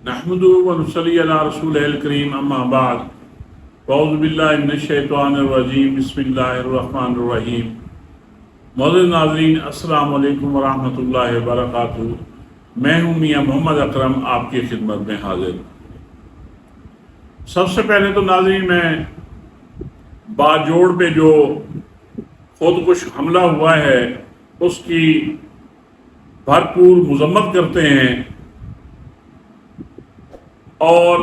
نحمده ونصلي على رسوله الكريم اما بعد اعوذ باللہ من الشیطان الرجیم بسم اللہ الرحمن الرحیم۔ معزز ناظرین السلام علیکم ورحمۃ اللہ وبرکاتہ۔ میں ہوں میاں محمد اکرم، آپ کی خدمت میں حاضر۔ سب سے پہلے تو ناظرین میں باجوڑ پہ جو خودکش حملہ ہوا ہے اس کی بھرپور مذمت کرتے ہیں، اور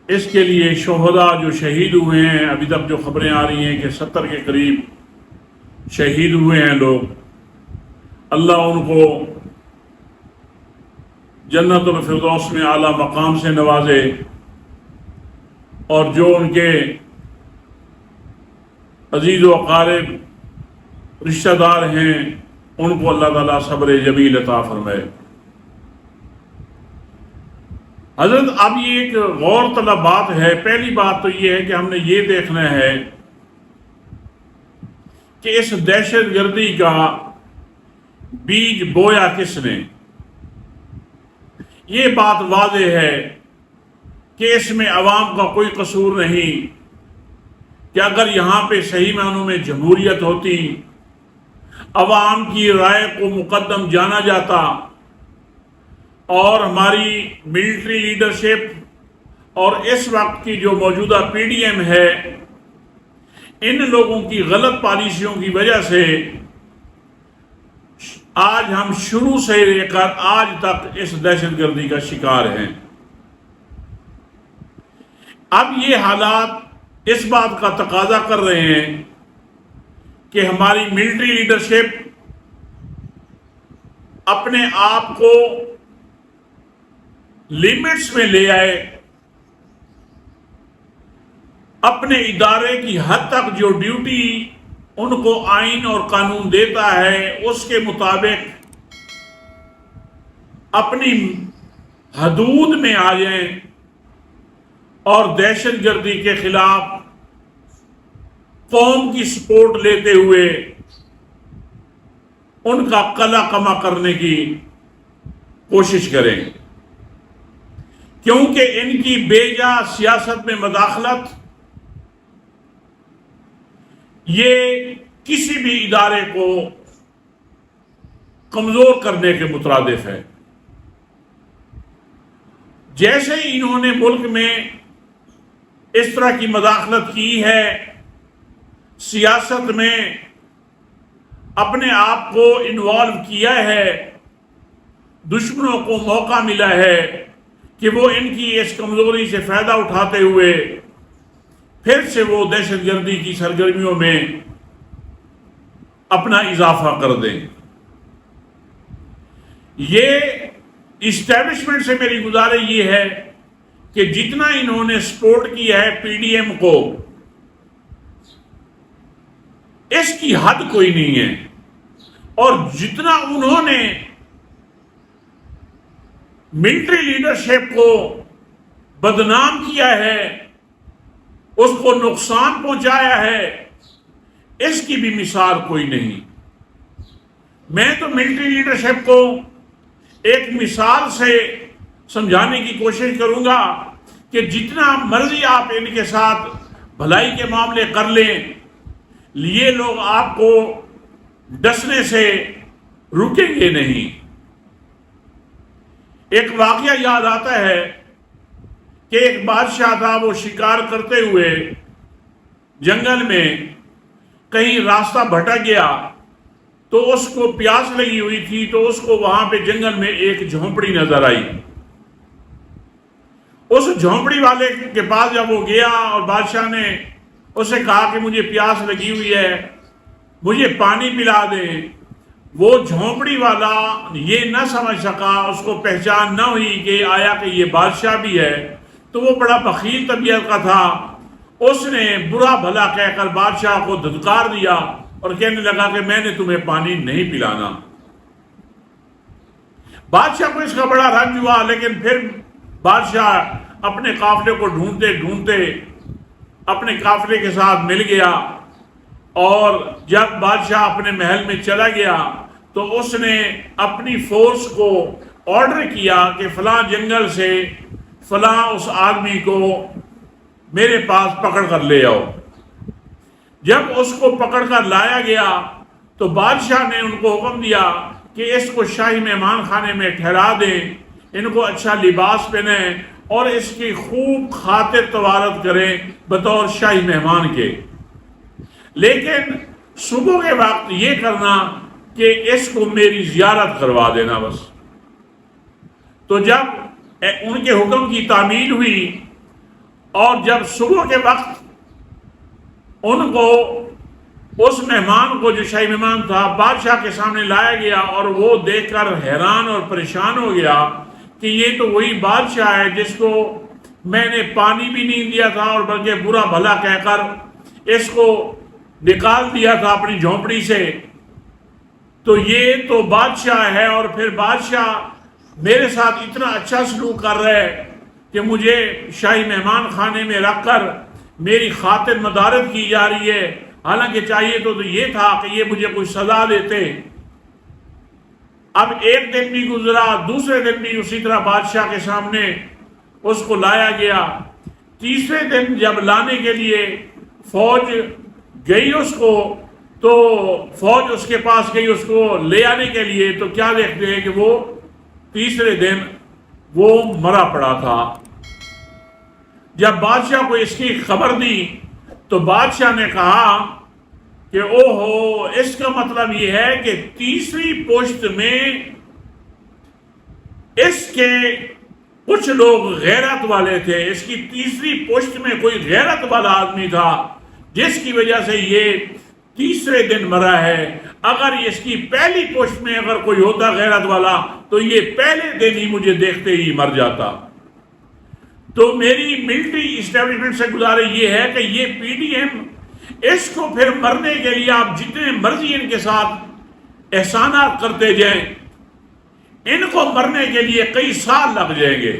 اس کے لیے شہداء جو شہید ہوئے ہیں، ابھی تک جو خبریں آ رہی ہیں کہ 70 کے قریب شہید ہوئے ہیں لوگ، اللہ ان کو جنت الفردوس میں اعلیٰ مقام سے نوازے، اور جو ان کے عزیز و اقارب رشتہ دار ہیں ان کو اللہ تعالیٰ صبر جمیل عطا فرمائے۔ حضرت اب یہ ایک غور طلب بات ہے۔ پہلی بات تو یہ ہے کہ ہم نے یہ دیکھنا ہے کہ اس دہشت گردی کا بیج بویا کس نے۔ یہ بات واضح ہے کہ اس میں عوام کا کوئی قصور نہیں، کہ اگر یہاں پہ صحیح معنوں میں جمہوریت ہوتی، عوام کی رائے کو مقدم جانا جاتا، اور ہماری ملٹری لیڈرشپ اور اس وقت کی جو موجودہ پی ڈی ایم ہے، ان لوگوں کی غلط پالیسیوں کی وجہ سے آج ہم شروع سے لے کر آج تک اس دہشت گردی کا شکار ہیں۔ اب یہ حالات اس بات کا تقاضا کر رہے ہیں کہ ہماری ملٹری لیڈرشپ اپنے آپ کو لیمٹس میں لے آئے، اپنے ادارے کی حد تک جو ڈیوٹی ان کو آئین اور قانون دیتا ہے اس کے مطابق اپنی حدود میں آ جائیں، اور دہشت گردی کے خلاف قوم کی سپورٹ لیتے ہوئے ان کا قلع کما کرنے کی کوشش کریں، کیونکہ ان کی بے جا سیاست میں مداخلت یہ کسی بھی ادارے کو کمزور کرنے کے مترادف ہے۔ جیسے ہی انہوں نے ملک میں اس طرح کی مداخلت کی ہے، سیاست میں اپنے آپ کو انوالو کیا ہے، دشمنوں کو موقع ملا ہے کہ وہ ان کی اس کمزوری سے فائدہ اٹھاتے ہوئے پھر سے وہ دہشت گردی کی سرگرمیوں میں اپنا اضافہ کر دیں۔ یہ اسٹیبلشمنٹ سے میری گزارش یہ ہے کہ جتنا انہوں نے سپورٹ کیا ہے پی ڈی ایم کو، اس کی حد کوئی نہیں ہے، اور جتنا انہوں نے ملٹری لیڈرشپ کو بدنام کیا ہے، اس کو نقصان پہنچایا ہے، اس کی بھی مثال کوئی نہیں۔ میں تو ملٹری لیڈرشپ کو ایک مثال سے سمجھانے کی کوشش کروں گا کہ جتنا مرضی آپ ان کے ساتھ بھلائی کے معاملے کر لیں، یہ لوگ آپ کو ڈسنے سے رکیں گے نہیں۔ ایک واقعہ یاد آتا ہے کہ ایک بادشاہ تھا، وہ شکار کرتے ہوئے جنگل میں کہیں راستہ بھٹک گیا، تو اس کو پیاس لگی ہوئی تھی، تو اس کو وہاں پہ جنگل میں ایک جھونپڑی نظر آئی۔ اس جھونپڑی والے کے پاس جب وہ گیا اور بادشاہ نے اسے کہا کہ مجھے پیاس لگی ہوئی ہے، مجھے پانی پلا دے، وہ جھونپڑی والا یہ نہ سمجھ سکا، اس کو پہچان نہ ہوئی کہ آیا کہ یہ بادشاہ بھی ہے، تو وہ بڑا بخیل طبیعت کا تھا، اس نے برا بھلا کہہ کر بادشاہ کو دھتکار دیا اور کہنے لگا کہ میں نے تمہیں پانی نہیں پلانا۔ بادشاہ کو اس کا بڑا رنج ہوا، لیکن پھر بادشاہ اپنے قافلے کو ڈھونڈتے ڈھونڈتے اپنے قافلے کے ساتھ مل گیا، اور جب بادشاہ اپنے محل میں چلا گیا تو اس نے اپنی فورس کو آرڈر کیا کہ فلاں جنگل سے فلاں اس آدمی کو میرے پاس پکڑ کر لے آؤ۔ جب اس کو پکڑ کر لایا گیا تو بادشاہ نے ان کو حکم دیا کہ اس کو شاہی مہمان خانے میں ٹھہرا دیں، ان کو اچھا لباس پہنیں اور اس کی خوب خاطر توارت کریں بطور شاہی مہمان کے، لیکن صبح کے وقت یہ کرنا کہ اس کو میری زیارت کروا دینا بس۔ تو جب ان کے حکم کی تعمیل ہوئی اور جب صبح کے وقت ان کو اس مہمان کو جو شاہی مہمان تھا بادشاہ کے سامنے لایا گیا، اور وہ دیکھ کر حیران اور پریشان ہو گیا کہ یہ تو وہی بادشاہ ہے جس کو میں نے پانی بھی نہیں دیا تھا اور بلکہ برا بھلا کہہ کر اس کو نکال دیا تھا اپنی جھونپڑی سے، تو یہ تو بادشاہ ہے اور پھر بادشاہ میرے ساتھ اتنا اچھا سلوک کر رہا ہے کہ مجھے شاہی مہمان خانے میں رکھ کر میری خاطر مدارت کی جا رہی ہے، حالانکہ چاہیے تو یہ تھا کہ یہ مجھے کوئی سزا دیتے۔ اب ایک دن بھی گزرا، دوسرے دن بھی اسی طرح بادشاہ کے سامنے اس کو لایا گیا۔ تیسرے دن جب لانے کے لیے فوج گئی اس کو، تو فوج اس کے پاس گئی اس کو لے آنے کے لیے، تو کیا دیکھتے ہیں کہ وہ تیسرے دن وہ مرا پڑا تھا۔ جب بادشاہ کو اس کی خبر دی تو بادشاہ نے کہا کہ او ہو، اس کا مطلب یہ ہے کہ تیسری پشت میں اس کے کچھ لوگ غیرت والے تھے، اس کی تیسری پشت میں کوئی غیرت والا آدمی تھا جس کی وجہ سے یہ تیسرے دن مرا ہے۔ اگر اس کی پہلی پشت میں اگر کوئی ہوتا غیرت والا تو یہ پہلے دن ہی مجھے دیکھتے ہی مر جاتا۔ تو میری ملٹری اسٹیبلشمنٹ سے گزارش یہ ہے کہ یہ پی ڈی ایم اس کو پھر مرنے کے لیے آپ جتنے مرضی ان کے ساتھ احسانات کرتے جائیں، ان کو مرنے کے لیے کئی سال لگ جائیں گے۔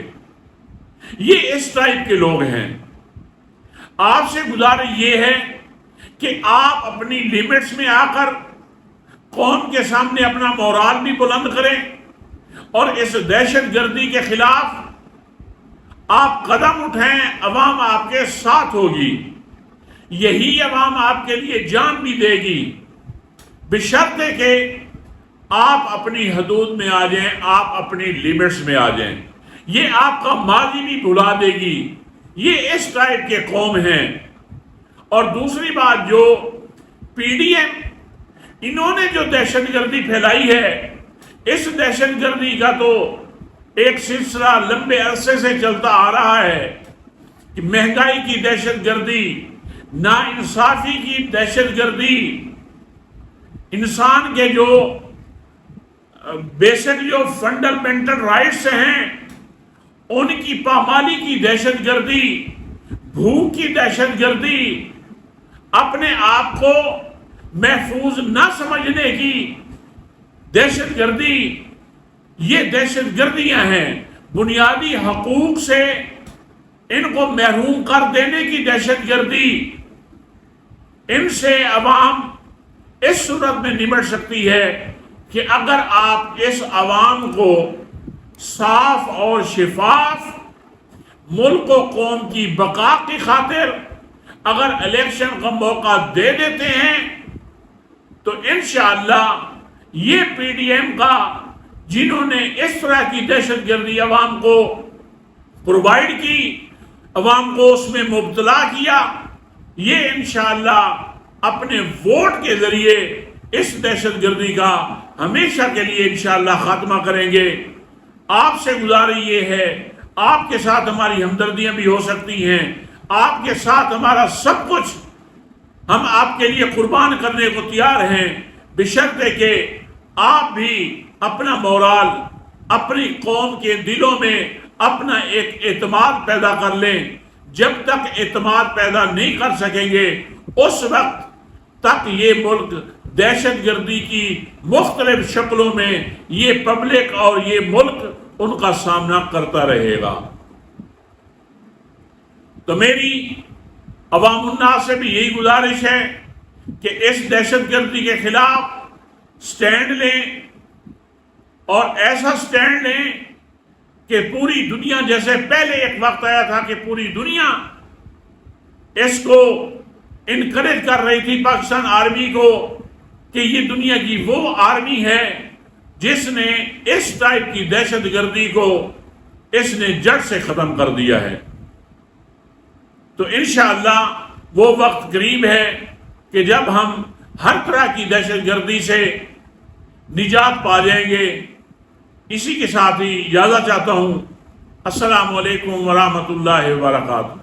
یہ اس ٹائپ کے لوگ ہیں۔ آپ سے گزارش یہ ہے کہ آپ اپنی لیمٹس میں آ کر قوم کے سامنے اپنا مورال بھی بلند کریں اور اس دہشت گردی کے خلاف آپ قدم اٹھائیں۔ عوام آپ کے ساتھ ہوگی، یہی عوام آپ کے لیے جان بھی دے گی، بشرط کہ آپ اپنی حدود میں آ جائیں، آپ اپنی لیمٹس میں آ جائیں۔ یہ آپ کا ماضی بھی بھلا دے گی۔ یہ اس ٹائپ کے قوم ہیں۔ اور دوسری بات، جو پی ڈی ایم انہوں نے جو دہشت گردی پھیلائی ہے، اس دہشت گردی کا تو ایک سلسلہ لمبے عرصے سے چلتا آ رہا ہے کہ مہنگائی کی دہشت گردی، ناانصافی کی دہشت گردی، انسان کے جو بیسک جو فنڈامنٹل رائٹس ہیں ان کی پامالی کی دہشت گردی، بھوک کی دہشت گردی، اپنے آپ کو محفوظ نہ سمجھنے کی دہشت گردی، یہ دہشت گردیاں ہیں۔ بنیادی حقوق سے ان کو محروم کر دینے کی دہشت گردی، ان سے عوام اس صورت میں نمٹ سکتی ہے کہ اگر آپ اس عوام کو صاف اور شفاف ملک و قوم کی بقا کی خاطر اگر الیکشن کا موقع دے دیتے ہیں تو انشاءاللہ یہ پی ڈی ایم کا، جنہوں نے اس طرح کی دہشت گردی عوام کو پرووائڈ کی، عوام کو اس میں مبتلا کیا، یہ انشاءاللہ اپنے ووٹ کے ذریعے اس دہشت گردی کا ہمیشہ کے لیے انشاءاللہ خاتمہ کریں گے۔ آپ سے گزارش یہ ہے، آپ کے ساتھ ہماری ہمدردیاں بھی ہو سکتی ہیں، آپ کے ساتھ ہمارا سب کچھ، ہم آپ کے لیے قربان کرنے کو تیار ہیں، بشرط کہ آپ بھی اپنا مورال اپنی قوم کے دلوں میں اپنا ایک اعتماد پیدا کر لیں۔ جب تک اعتماد پیدا نہیں کر سکیں گے اس وقت تک یہ ملک دہشت گردی کی مختلف شکلوں میں یہ پبلک اور یہ ملک ان کا سامنا کرتا رہے گا۔ تو میری عوام الناس سے بھی یہی گزارش ہے کہ اس دہشت گردی کے خلاف سٹینڈ لیں، اور ایسا سٹینڈ لیں کہ پوری دنیا، جیسے پہلے ایک وقت آیا تھا کہ پوری دنیا اس کو انکریج کر رہی تھی پاکستان آرمی کو کہ یہ دنیا کی وہ آرمی ہے جس نے اس ٹائپ کی دہشت گردی کو اس نے جڑ سے ختم کر دیا ہے. تو انشاءاللہ وہ وقت قریب ہے کہ جب ہم ہر طرح کی دہشت گردی سے نجات پا جائیں گے. اسی کے ساتھ ہی اجازت چاہتا ہوں. السلام علیکم ورحمۃ اللہ وبرکاتہ.